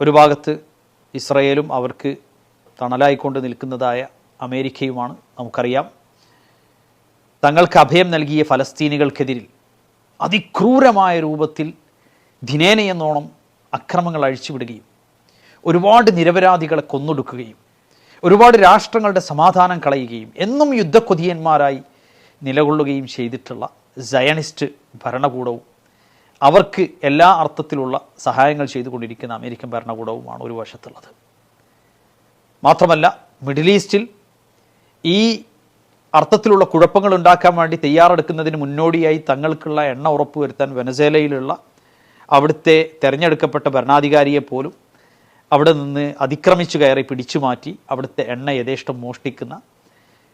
ഒരു ഭാഗത്ത് ഇസ്രയേലും അവർക്ക് തണലായിക്കൊണ്ട് നിൽക്കുന്നതായ അമേരിക്കയുമാണ്. നമുക്കറിയാം, തങ്ങൾക്ക് അഭയം നൽകിയ ഫലസ്തീനികൾക്കെതിരിൽ അതിക്രൂരമായ രൂപത്തിൽ ദിനേനയെന്നോണം അക്രമങ്ങൾ അഴിച്ചുവിടുകയും ഒരുപാട് നിരപരാധികളെ കൊന്നൊടുക്കുകയും ഒരുപാട് രാഷ്ട്രങ്ങളുടെ സമാധാനം കളയുകയും എന്നും യുദ്ധക്കൊതിയന്മാരായി നിലകൊള്ളുകയും ചെയ്തിട്ടുള്ള സയണിസ്റ്റ് ഭരണകൂടവും അവർക്ക് എല്ലാ അർത്ഥത്തിലുള്ള സഹായങ്ങൾ ചെയ്തുകൊണ്ടിരിക്കുന്ന അമേരിക്കൻ ഭരണകൂടവുമാണ് ഒരു വശത്തുള്ളത്. മാത്രമല്ല, മിഡിൽ ഈസ്റ്റിൽ ഈ അർത്ഥത്തിലുള്ള കുഴപ്പങ്ങൾ ഉണ്ടാക്കാൻ വേണ്ടി തയ്യാറെടുക്കുന്നതിന് മുന്നോടിയായി തങ്ങൾക്കുള്ള എണ്ണ ഉറപ്പുവരുത്താൻ വെനസ്വേലയിലുള്ള അവിടുത്തെ തിരഞ്ഞെടുക്കപ്പെട്ട ഭരണാധികാരിയെ പോലും അവിടെ നിന്ന് അതിക്രമിച്ചു കയറി പിടിച്ചു മാറ്റി അവിടുത്തെ എണ്ണ യഥേഷ്ടം മോഷ്ടിക്കുന്ന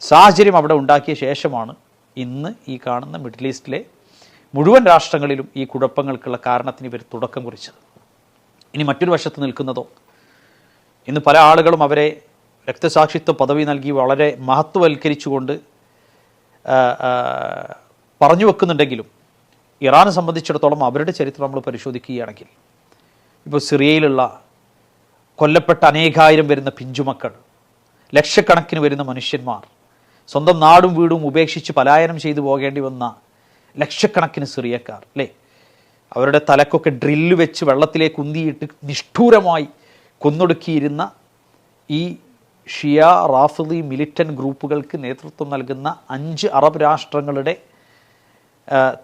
സാഹചര്യം അവിടെ ഉണ്ടാക്കിയ ശേഷമാണ് ഇന്ന് ഈ കാണുന്ന മിഡിൽ ഈസ്റ്റിലെ മുഴുവൻ രാഷ്ട്രങ്ങളിലും ഈ കുഴപ്പങ്ങൾക്കുള്ള കാരണത്തിന് ഇവർ തുടക്കം കുറിച്ചത്. ഇനി മറ്റൊരു വശത്ത് നിൽക്കുന്നതോ, ഇന്ന് പല ആളുകളും അവരെ രക്തസാക്ഷിത്വ പദവി നൽകി വളരെ മഹത്വവൽക്കരിച്ചുകൊണ്ട് പറഞ്ഞു വെക്കുന്നുണ്ടെങ്കിലും ഇറാനെ സംബന്ധിച്ചിടത്തോളം അവരുടെ ചരിത്രം നമ്മൾ പരിശോധിക്കുകയാണെങ്കിൽ ഇപ്പോൾ സിറിയയിലുള്ള കൊല്ലപ്പെട്ട അനേകായിരം വരുന്ന പിഞ്ചുമക്കൾ, ലക്ഷക്കണക്കിന് വരുന്ന മനുഷ്യന്മാർ, സ്വന്തം നാടും വീടും ഉപേക്ഷിച്ച് പലായനം ചെയ്തു പോകേണ്ടി വന്ന ലക്ഷക്കണക്കിന് സിറിയക്കാർ, അല്ലേ? അവരുടെ തലക്കൊക്കെ ഡ്രില്ല് വെച്ച് വെള്ളത്തിലേക്ക് ഉന്തിയിട്ട് നിഷ്ഠൂരമായി കൊന്നൊടുക്കിയിരുന്ന ഈ ഷിയ റാഫിദി മിലിറ്റന്റ് ഗ്രൂപ്പുകൾക്ക് നേതൃത്വം നൽകുന്ന 5 അറബ് രാഷ്ട്രങ്ങളുടെ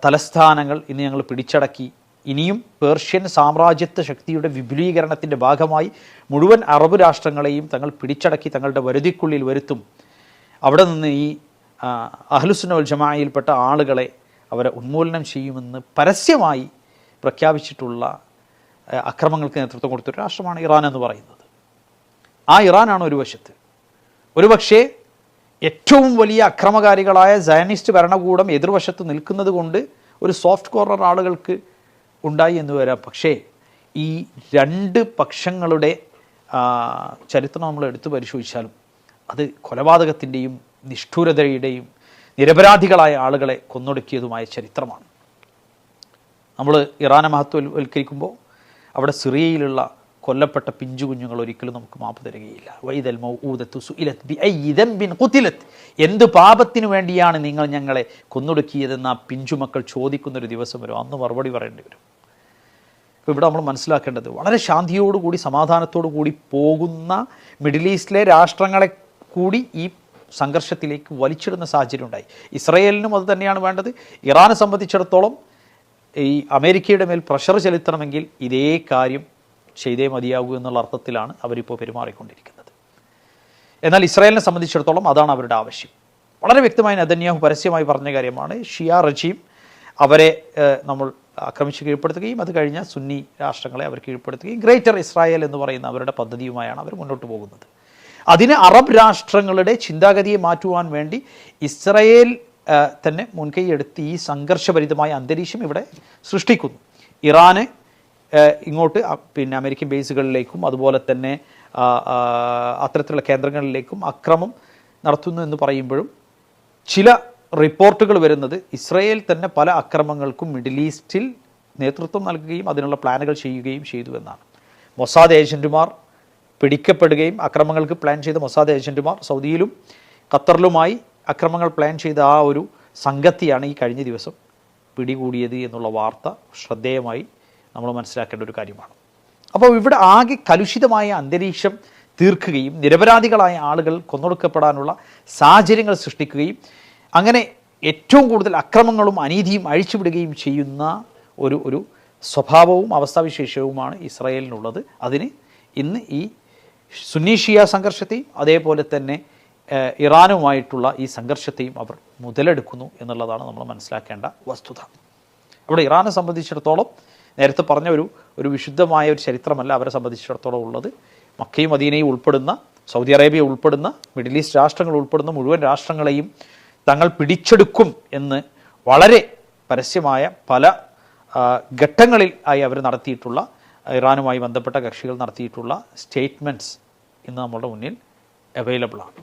തലസ്ഥാനങ്ങൾ ഇന്ന് ഞങ്ങൾ പിടിച്ചടക്കി. ഇനിയും പേർഷ്യൻ സാമ്രാജ്യത്വ ശക്തിയുടെ വിപുലീകരണത്തിൻ്റെ ഭാഗമായി മുഴുവൻ അറബ് രാഷ്ട്രങ്ങളെയും തങ്ങൾ പിടിച്ചടക്കി തങ്ങളുടെ വരുതിക്കുള്ളിൽ വരുത്തും. അവിടെ നിന്ന് ഈ അഹ്ലുസുന്ന വൽ ജമാഅയിൽപ്പെട്ട ആളുകളെ അവരെ ഉന്മൂലനം ചെയ്യുമെന്ന് പരസ്യമായി പ്രഖ്യാപിച്ചിട്ടുള്ള അക്രമങ്ങൾക്ക് നേതൃത്വം കൊടുത്തൊരു രാഷ്ട്രമാണ് ഇറാൻ എന്ന് പറയുന്നത്. ആ ഇറാനാണ് ഒരു വശത്ത്. ഒരുപക്ഷേ ഏറ്റവും വലിയ അക്രമകാരികളായ സയനിസ്റ്റ് ഭരണകൂടം എതിർവശത്ത് നിൽക്കുന്നത് കൊണ്ട് ഒരു സോഫ്റ്റ് കോർണർ ആളുകൾക്ക് ഉണ്ടായി എന്ന് വരാം. പക്ഷേ ഈ രണ്ട് പക്ഷങ്ങളുടെ ചരിത്രം നമ്മൾ എടുത്തു പരിശോധിച്ചാലും അത് കൊലപാതകത്തിൻ്റെയും നിഷ്ഠൂരതയുടെയും നിരപരാധികളായ ആളുകളെ കൊന്നൊടുക്കിയതുമായ ചരിത്രമാണ്. നമ്മൾ ഇറാനെ മഹത്വവൽക്കരിക്കുമ്പോൾ അവിടെ സിറിയയിലുള്ള കൊല്ലപ്പെട്ട പിഞ്ചു കുഞ്ഞുങ്ങൾ ഒരിക്കലും നമുക്ക് മാപ്പ് തരികയില്ല. വൈദൽ മൗഊദത്തു സുഇലത് ബിഅയ്യി ദംബിൻ ഖുതിലത്, എന്ത് പാപത്തിനു വേണ്ടിയാണ് നിങ്ങൾ ഞങ്ങളെ കൊന്നൊടുക്കിയതെന്ന് ആ പിഞ്ചുമക്കൾ ചോദിക്കുന്നൊരു ദിവസം വരും. അന്ന് മറുപടി പറയേണ്ടി വരും. ഇപ്പോൾ ഇവിടെ നമ്മൾ മനസ്സിലാക്കേണ്ടത് വളരെ ശാന്തിയോടുകൂടി സമാധാനത്തോടു കൂടി പോകുന്ന മിഡിൽ ഈസ്റ്റിലെ രാഷ്ട്രങ്ങളെ കൂടി ഈ സംഘർഷത്തിലേക്ക് വലിച്ചിടുന്ന സാഹചര്യം ഉണ്ടായി. ഇസ്രയേലിനും അത് തന്നെയാണ് വേണ്ടത്. ഇറാനെ സംബന്ധിച്ചിടത്തോളം ഈ അമേരിക്കയുടെ മേൽ പ്രഷർ ചെലുത്തണമെങ്കിൽ ഇതേ കാര്യം ചെയ്തേ മതിയാകൂ എന്നുള്ള അർത്ഥത്തിലാണ് അവരിപ്പോൾ പെരുമാറിക്കൊണ്ടിരിക്കുന്നത്. എന്നാൽ ഇസ്രായേലിനെ സംബന്ധിച്ചിടത്തോളം അതാണ് അവരുടെ ആവശ്യം. വളരെ വ്യക്തമായി നെതന്യാഹു പരസ്യമായി പറഞ്ഞ കാര്യമാണ്, ഷിയ റജീം അവരെ നമ്മൾ ആക്രമിച്ച് കീഴ്പ്പെടുത്തുകയും അത് കഴിഞ്ഞ സുന്നി രാഷ്ട്രങ്ങളെ അവർ കീഴ്പ്പെടുത്തുകയും ഗ്രേറ്റർ ഇസ്രായേൽ എന്ന് പറയുന്ന അവരുടെ പദ്ധതിയുമായാണ് അവർ മുന്നോട്ട് പോകുന്നത്. അതിന് അറബ് രാഷ്ട്രങ്ങളുടെ ചിന്താഗതിയെ മാറ്റുവാൻ വേണ്ടി ഇസ്രായേൽ തന്നെ മുൻകൈയെടുത്ത് ഈ സംഘർഷഭരിതമായ അന്തരീക്ഷം ഇവിടെ സൃഷ്ടിക്കുന്നു. ഇറാന് ഇങ്ങോട്ട് പിന്നെ അമേരിക്കൻ ബേസുകളിലേക്കും അതുപോലെ തന്നെ അത്തരത്തിലുള്ള കേന്ദ്രങ്ങളിലേക്കും അക്രമം നടത്തുന്നു എന്ന് പറയുമ്പോഴും ചില റിപ്പോർട്ടുകൾ വരുന്നത് ഇസ്രായേൽ തന്നെ പല അക്രമങ്ങൾക്കും മിഡിൽ ഈസ്റ്റിൽ നേതൃത്വം നൽകുകയും അതിനുള്ള പ്ലാനുകൾ ചെയ്യുകയും ചെയ്തു എന്നാണ്. മൊസാദ് ഏജൻറ്റുമാർ പിടിക്കപ്പെടുകയും അക്രമങ്ങൾക്ക് പ്ലാൻ ചെയ്ത മൊസാദ് ഏജൻറ്റുമാർ സൗദിയിലും ഖത്തറിലുമായി അക്രമങ്ങൾ പ്ലാൻ ചെയ്ത ആ ഒരു സംഘത്തെയാണ് ഈ കഴിഞ്ഞ ദിവസം പിടികൂടിയത് എന്നുള്ള വാർത്ത ശ്രദ്ധേയമായി നമ്മൾ മനസ്സിലാക്കേണ്ട ഒരു കാര്യമാണ്. അപ്പോൾ ഇവിടെ ആകെ കലുഷിതമായ അന്തരീക്ഷം തീർക്കുകയും നിരപരാധികളായ ആളുകൾ കൊന്നൊടുക്കപ്പെടാനുള്ള സാഹചര്യങ്ങൾ സൃഷ്ടിക്കുകയും അങ്ങനെ ഏറ്റവും കൂടുതൽ അക്രമങ്ങളും അനീതിയും അഴിച്ചുവിടുകയും ചെയ്യുന്ന ഒരു സ്വഭാവവും അവസ്ഥാവിശേഷവുമാണ് ഇസ്രായേലിനുള്ളത്. അതിന് ഇന്ന് ഈ സുന്നി ഷിയ സംഘർഷത്തെയും അതേപോലെ തന്നെ ഇറാനുമായിട്ടുള്ള ഈ സംഘർഷത്തെയും അവർ മുതലെടുക്കുന്നു എന്നുള്ളതാണ് നമ്മൾ മനസ്സിലാക്കേണ്ട വസ്തുത. അവിടെ ഇറാനെ സംബന്ധിച്ചിടത്തോളം നേരത്തെ പറഞ്ഞ ഒരു വിശുദ്ധമായ ഒരു ചരിത്രമല്ല അവരെ സംബന്ധിച്ചിടത്തോളം ഉള്ളത്. മക്കയും മദീനയും ഉൾപ്പെടുന്ന, സൗദി അറേബ്യ ഉൾപ്പെടുന്ന, മിഡിൽ ഈസ്റ്റ് രാഷ്ട്രങ്ങൾ ഉൾപ്പെടുന്ന മുഴുവൻ രാഷ്ട്രങ്ങളെയും തങ്ങൾ പിടിച്ചെടുക്കും എന്ന് വളരെ പരസ്യമായ പല ഘട്ടങ്ങളിൽ ആയി അവർ നടത്തിയിട്ടുള്ള ഇറാനുമായി ബന്ധപ്പെട്ട കക്ഷികൾ നടത്തിയിട്ടുള്ള സ്റ്റേറ്റ്മെൻറ്റ്സ് ഇന്ന് നമ്മളുടെ മുന്നിൽ അവൈലബിളാണ്.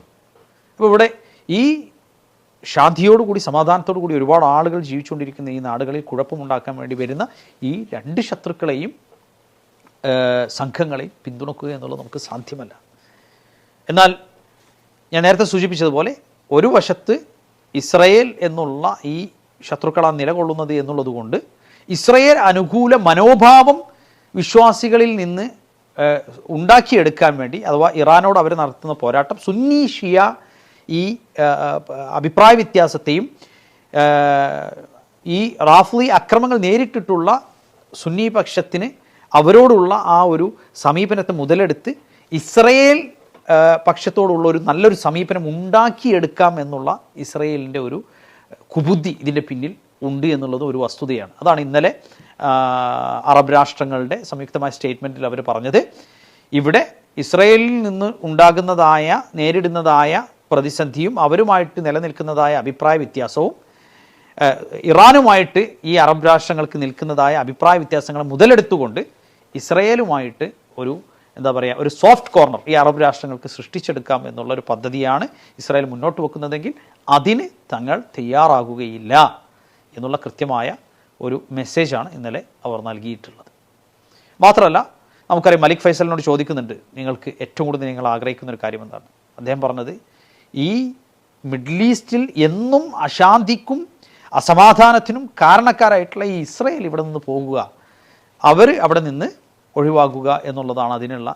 അപ്പോൾ ഇവിടെ ഈ ശാന്തിയോടുകൂടി സമാധാനത്തോടു കൂടി ഒരുപാട് ആളുകൾ ജീവിച്ചുകൊണ്ടിരിക്കുന്ന ഈ നാടുകളിൽ കുഴപ്പമുണ്ടാക്കാൻ വേണ്ടി വരുന്ന ഈ രണ്ട് ശത്രുക്കളെയും സംഘങ്ങളെയും പിന്തുണക്കുക എന്നുള്ളത് നമുക്ക് സാധ്യമല്ല. എന്നാൽ ഞാൻ നേരത്തെ സൂചിപ്പിച്ചതുപോലെ ഒരു വശത്ത് ഇസ്രയേൽ എന്നുള്ള ഈ ശത്രുക്കളാണ് നിലകൊള്ളുന്നത് എന്നുള്ളത് കൊണ്ട് ഇസ്രയേൽ അനുകൂല മനോഭാവം വിശ്വാസികളിൽ നിന്ന് ഉണ്ടാക്കിയെടുക്കാൻ വേണ്ടി, അഥവാ ഇറാനോട് അവർ നടത്തുന്ന പോരാട്ടം സുന്നി ഷിയ ഈ അഭിപ്രായ വ്യത്യാസത്തെയും ഈ റാഫ്ലി അക്രമങ്ങൾ നേരിട്ടിട്ടുള്ള സുന്നി പക്ഷത്തിന് അവരോടുള്ള ആ ഒരു സമീപനത്തെ മുതലെടുത്ത് ഇസ്രയേൽ പക്ഷത്തോടുള്ള ഒരു നല്ലൊരു സമീപനം ഉണ്ടാക്കിയെടുക്കാം എന്നുള്ള ഇസ്രയേലിൻ്റെ ഒരു കുബുദ്ധി ഇതിൻ്റെ പിന്നിൽ ഉണ്ട് എന്നുള്ളത് ഒരു വസ്തുതയാണ്. അതാണ് ഇന്നലെ അറബ് രാഷ്ട്രങ്ങളുടെ സംയുക്തമായ സ്റ്റേറ്റ്മെൻറ്റിൽ അവർ പറഞ്ഞത്. ഇവിടെ ഇസ്രയേലിൽ നിന്ന് നേരിടുന്നതായ പ്രതിസന്ധിയും അവരുമായിട്ട് നിലനിൽക്കുന്നതായ അഭിപ്രായ വ്യത്യാസവും ഇറാനുമായിട്ട് ഈ അറബ് രാഷ്ട്രങ്ങൾക്ക് നിൽക്കുന്നതായ അഭിപ്രായ വ്യത്യാസങ്ങൾ മുതലെടുത്തുകൊണ്ട് ഇസ്രയേലുമായിട്ട് ഒരു സോഫ്റ്റ് കോർണർ ഈ അറബ് രാഷ്ട്രങ്ങൾക്ക് സൃഷ്ടിച്ചെടുക്കാം എന്നുള്ളൊരു പദ്ധതിയാണ് ഇസ്രായേൽ മുന്നോട്ട് വെക്കുന്നതെങ്കിൽ അതിന് തങ്ങൾ തയ്യാറാകുകയില്ല എന്നുള്ള കൃത്യമായ ഒരു മെസ്സേജാണ് ഇന്നലെ അവർ നൽകിയിട്ടുള്ളത്. മാത്രമല്ല, നമുക്കറിയാം മലിക് ഫൈസലിനോട് ചോദിക്കുന്നുണ്ട്, നിങ്ങൾക്ക് ഏറ്റവും കൂടുതൽ നിങ്ങൾ ആഗ്രഹിക്കുന്ന ഒരു കാര്യം എന്താണ്? അദ്ദേഹം പറഞ്ഞത്, ഈ മിഡിൽ ഈസ്റ്റിൽ എന്നും അശാന്തിക്കും അസമാധാനത്തിനും കാരണക്കാരായിട്ടുള്ള ഈ ഇസ്രയേൽ ഇവിടെ നിന്ന് പോകുക, അവർ അവിടെ നിന്ന് ഒഴിവാക്കുക എന്നുള്ളതാണ് അതിനുള്ള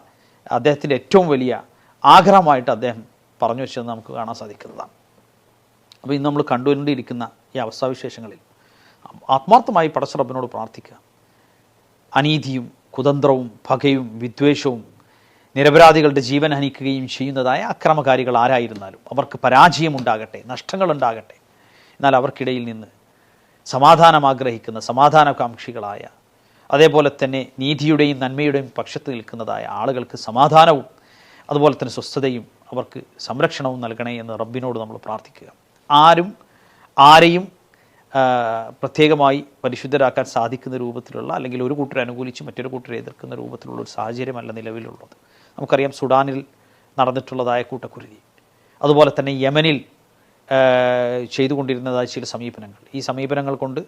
അദ്ദേഹത്തിൻ്റെ ഏറ്റവും വലിയ ആഗ്രഹമായിട്ട് അദ്ദേഹം പറഞ്ഞു വെച്ചതെന്ന് നമുക്ക് കാണാൻ സാധിക്കുന്നതാണ്. അപ്പോൾ ഇന്ന് നമ്മൾ കണ്ടുകൊണ്ടിരിക്കുന്ന ഈ അവസ്ഥാവിശേഷങ്ങളിൽ ആത്മാർത്ഥമായി പടച്ച റബ്ബിനോട് പ്രാർത്ഥിക്കുക. അനീതിയും കുതന്ത്രവും പകയും വിദ്വേഷവും നിരപരാധികളുടെ ജീവൻ ഹനിക്കുകയും ചെയ്യുന്നതായ അക്രമകാരികൾ ആരായിരുന്നാലും അവർക്ക് പരാജയമുണ്ടാകട്ടെ, നഷ്ടങ്ങളുണ്ടാകട്ടെ. എന്നാൽ അവർക്കിടയിൽ നിന്ന് സമാധാനം ആഗ്രഹിക്കുന്ന സമാധാനകാംക്ഷികളായ, അതേപോലെ തന്നെ നീതിയുടെയും നന്മയുടെയും പക്ഷത്ത് നിൽക്കുന്നതായ ആളുകൾക്ക് സമാധാനവും അതുപോലെ തന്നെ സ്വസ്ഥതയും അവർക്ക് സംരക്ഷണവും നൽകണേ എന്ന് റബ്ബിനോട് നമ്മൾ പ്രാർത്ഥിക്കുക. ആരെയും പ്രത്യേകമായി പരിശുദ്ധരാക്കാൻ സാധിക്കുന്ന രൂപത്തിലുള്ള, അല്ലെങ്കിൽ ഒരു കൂട്ടരെ അനുകൂലിച്ച് മറ്റൊരു കൂട്ടരെ എതിർക്കുന്ന രൂപത്തിലുള്ള ഒരു സാഹചര്യമല്ല നിലവിലുള്ളത്. നമുക്കറിയാം സുഡാനിൽ നടന്നിട്ടുള്ളതായ കൂട്ടക്കുരുതി, അതുപോലെ തന്നെ യമനിൽ ചെയ്തുകൊണ്ടിരുന്നതായ ചില സമീപനങ്ങൾ. ഈ സമീപനങ്ങൾ കൊണ്ട്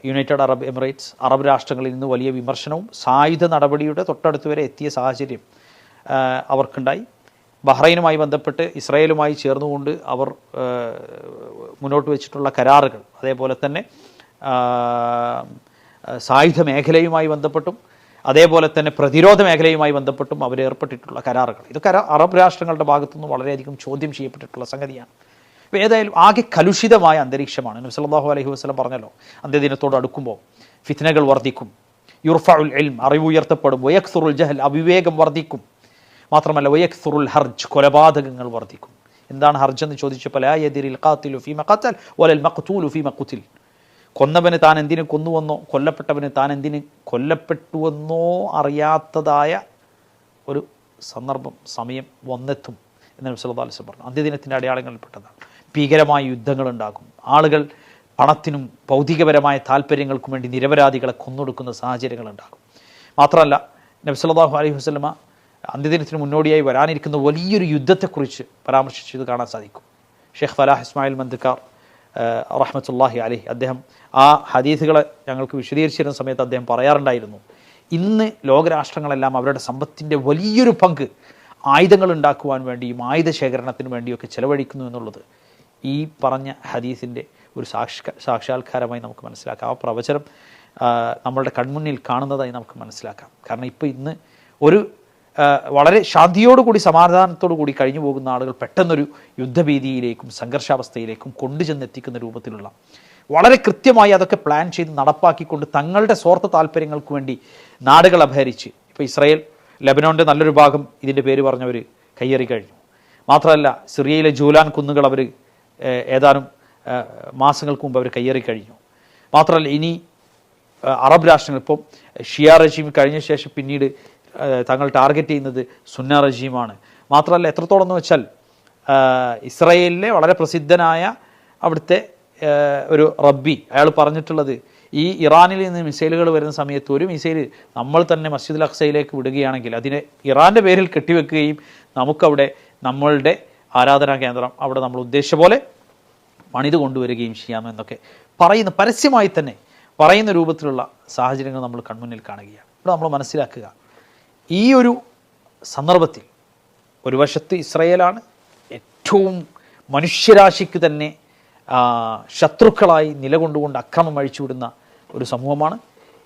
യുണൈറ്റഡ് അറബ് എമിറേറ്റ്സ്, അറബ് രാഷ്ട്രങ്ങളിൽ നിന്ന് വലിയ വിമർശനവും സായുധ നടപടിയുടെ തൊട്ടടുത്ത് വരെ എത്തിയ സാഹചര്യം അവർക്കുണ്ടായി. ബഹ്റൈനുമായി ബന്ധപ്പെട്ട് ഇസ്രായേലുമായി ചേർന്നുകൊണ്ട് അവർ മുന്നോട്ട് വെച്ചിട്ടുള്ള കരാറുകൾ, അതേപോലെ തന്നെ സായുധ മേഖലയുമായി ബന്ധപ്പെട്ടും അതേപോലെ തന്നെ പ്രതിരോധ മേഖലയുമായി ബന്ധപ്പെട്ടും അവരേർപ്പെട്ടിട്ടുള്ള കരാറുകൾ, ഇതൊക്കെ അറബ് രാഷ്ട്രങ്ങളുടെ ഭാഗത്തുനിന്ന് വളരെയധികം ചോദ്യം ചെയ്യപ്പെട്ടിട്ടുള്ള സംഗതിയാണ്. അപ്പോൾ ഏതായാലും ആകെ കലുഷിതമായ അന്തരീക്ഷമാണ്. നബി സല്ലല്ലാഹു അലൈഹി വസല്ലം പറഞ്ഞല്ലോ, അന്ത്യദിനത്തോട് അടുക്കുമ്പോൾ ഫിത്നകൾ വർദ്ധിക്കും, യുർഫഉൽ ഇൽം, അറിവ് ഉയർത്തപ്പെടും, വയക്സുറുൽ ജഹൽ, അവിവേകം വർദ്ധിക്കും, മാത്രമല്ല വയക്സുറുൽ ഹർജ്, കൊലപാതകങ്ങൾ വർദ്ധിക്കും. എന്താണ് ഹർജ് എന്ന് ചോദിച്ചപ്പോൾ ലാ യദ്രിൽ ഖാതിലു ഫീമ ഖതൽ വലൽ മഖ്തൂലു ഫീമ ഖുതിൽ, കൊന്നവന് താൻ എന്തിനു കൊന്നുവെന്നോ കൊല്ലപ്പെട്ടവന് താൻ എന്തിന് കൊല്ലപ്പെട്ടുവെന്നോ അറിയാത്തതായ ഒരു സന്ദർഭം, സമയം വന്നെത്തും എന്ന് നബി സല്ലല്ലാഹു അലൈഹി വസല്ലം പറഞ്ഞു. അന്ത്യദിനത്തിൻ്റെ അടയാളങ്ങളിൽപ്പെട്ടതാണ്. ഭീകരമായ യുദ്ധങ്ങളുണ്ടാകും, ആളുകൾ പണത്തിനും ഭൗതികപരമായ താല്പര്യങ്ങൾക്കും വേണ്ടി നിരപരാധികളെ കൊന്നൊടുക്കുന്ന സാഹചര്യങ്ങളുണ്ടാകും. മാത്രമല്ല, നബി സല്ലല്ലാഹു അലൈഹി വസല്ലമ അന്ത്യദിനത്തിന് മുന്നോടിയായി വരാനിരിക്കുന്ന വലിയൊരു യുദ്ധത്തെക്കുറിച്ച് പരാമർശിച്ചത് കാണാൻ സാധിക്കും. ഷെയ്ഖ് ഫലാഹ് ഇസ്മായിൽ മന്ദക്കാർ റഹ്മത്തുള്ളാഹി അലൈഹി അദ്ദേഹം ആ ഹദീസുകളെ ഞങ്ങൾക്ക് വിശദീകരിച്ചിരുന്ന സമയത്ത് അദ്ദേഹം പറയാറുണ്ടായിരുന്നു, ഇന്ന് ലോകരാഷ്ട്രങ്ങളെല്ലാം അവരുടെ സമ്പത്തിൻ്റെ വലിയൊരു പങ്ക് ആയുധങ്ങൾ ഉണ്ടാക്കുവാൻ വേണ്ടിയും ആയുധ ശേഖരണത്തിന് വേണ്ടിയൊക്കെ ചെലവഴിക്കുന്നു എന്നുള്ളത് ഈ പറഞ്ഞ ഹദീസിൻ്റെ ഒരു സാക്ഷാത്കാരമായി നമുക്ക് മനസ്സിലാക്കാം. ആ പ്രവചനം നമ്മളുടെ കൺമുന്നിൽ കാണുന്നതായി നമുക്ക് മനസ്സിലാക്കാം. കാരണം ഇപ്പോൾ ഇന്ന് ഒരു വളരെ ശാന്തിയോടുകൂടി സമാധാനത്തോടു കൂടി കഴിഞ്ഞു പോകുന്ന ആളുകൾ പെട്ടെന്നൊരു യുദ്ധഭീതിയിലേക്കും സംഘർഷാവസ്ഥയിലേക്കും കൊണ്ടുചെന്നെത്തിക്കുന്ന രൂപത്തിലുള്ള, വളരെ കൃത്യമായി അതൊക്കെ പ്ലാൻ ചെയ്ത് നടപ്പാക്കിക്കൊണ്ട് തങ്ങളുടെ സ്വാർത്ഥ താല്പര്യങ്ങൾക്ക് വേണ്ടി നാടുകൾ അപഹരിച്ച്, ഇപ്പോൾ ഇസ്രായേൽ ലെബനോൻ്റെ നല്ലൊരു ഭാഗം ഇതിൻ്റെ പേര് പറഞ്ഞവർ കയ്യേറി കഴിഞ്ഞു. മാത്രമല്ല, സിറിയയിലെ ജൂലാൻ കുന്നുകൾ അവർ ഏതാനും മാസങ്ങൾക്ക് മുമ്പ് അവർ കയ്യേറി കഴിഞ്ഞു. മാത്രമല്ല, ഇനി അറബ് രാഷ്ട്രങ്ങൾ, ഇപ്പം ഷിയ റജീം കഴിഞ്ഞ ശേഷം പിന്നീട് തങ്ങൾ ടാർഗറ്റ് ചെയ്യുന്നത് സുന്ന റജീമാണ്. മാത്രമല്ല, എത്രത്തോളം എന്ന് വെച്ചാൽ ഇസ്രായേലിലെ വളരെ പ്രസിദ്ധനായ അവിടുത്തെ ഒരു റബ്ബി, അയാൾ പറഞ്ഞിട്ടുള്ളത്, ഈ ഇറാനിൽ നിന്ന് മിസൈലുകൾ വരുന്ന സമയത്ത് ഒരു മിസൈൽ നമ്മൾ തന്നെ മസ്ജിദുൽ അഖ്സയിലേക്ക് വിടുകയാണെങ്കിൽ അതിനെ ഇറാൻ്റെ പേരിൽ കെട്ടിവെക്കുകയും നമുക്കവിടെ നമ്മളുടെ ആരാധനാ കേന്ദ്രം അവിടെ നമ്മൾ ഉദ്ദേശിച്ച പോലെ പണിത് കൊണ്ടുവരികയും ചെയ്യാമെന്നൊക്കെ പരസ്യമായി തന്നെ പറയുന്ന രൂപത്തിലുള്ള സാഹചര്യങ്ങൾ നമ്മൾ കൺമുന്നിൽ കാണുകയാണ്. ഇവിടെ നമ്മൾ മനസ്സിലാക്കുക, ഈ ഒരു സന്ദർഭത്തിൽ ഒരു വശത്ത് ഇസ്രയേലാണ് ഏറ്റവും മനുഷ്യരാശിക്ക് തന്നെ ശത്രുക്കളായി നിലകൊണ്ടുകൊണ്ട് അക്രമം അഴിച്ചുവിടുന്ന ഒരു സമൂഹമാണ്.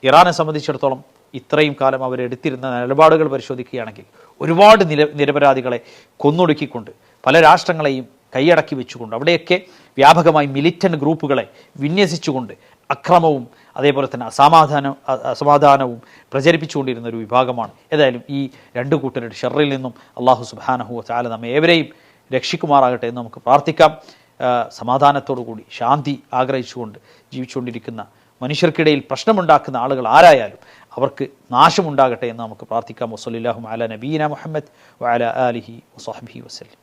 ഇറാനെ സംബന്ധിച്ചിടത്തോളം ഇത്രയും കാലം അവരെടുത്തിരുന്ന നിലപാടുകൾ പരിശോധിക്കുകയാണെങ്കിൽ ഒരുപാട് നിരപരാധികളെ കൊന്നൊടുക്കിക്കൊണ്ട് പല രാഷ്ട്രങ്ങളെയും കൈയടക്കി വെച്ചുകൊണ്ട് അവിടെയൊക്കെ വ്യാപകമായി മിലിറ്റന്റ് ഗ്രൂപ്പുകളെ വിന്യസിച്ചുകൊണ്ട് അക്രമവും അതേപോലെ തന്നെ അസമാധാനവും പ്രചരിപ്പിച്ചുകൊണ്ടിരുന്ന ഒരു വിഭാഗമാണ്. ഏതായാലും ഈ രണ്ടു കൂട്ടരുടെ ഷർറിൽ നിന്നും അള്ളാഹു സുബ്ഹാനഹു വ തആല നമ്മെ ഏവരെയും രക്ഷിക്കുമാറാകട്ടെ എന്ന് നമുക്ക് പ്രാർത്ഥിക്കാം. സമാധാനത്തോടു കൂടി ശാന്തി ആഗ്രഹിച്ചുകൊണ്ട് ജീവിച്ചുകൊണ്ടിരിക്കുന്ന മനുഷ്യർക്കിടയിൽ പ്രശ്നമുണ്ടാക്കുന്ന ആളുകൾ ആരായാലും അവർക്ക് നാശമുണ്ടാകട്ടെ എന്ന് നമുക്ക് പ്രാർത്ഥിക്കാം. വസല്ലല്ലാഹു അലാ നബീന മുഹമ്മദ് വഅലാ ആലിഹി വസഹ്ബിഹി വസല്ലം.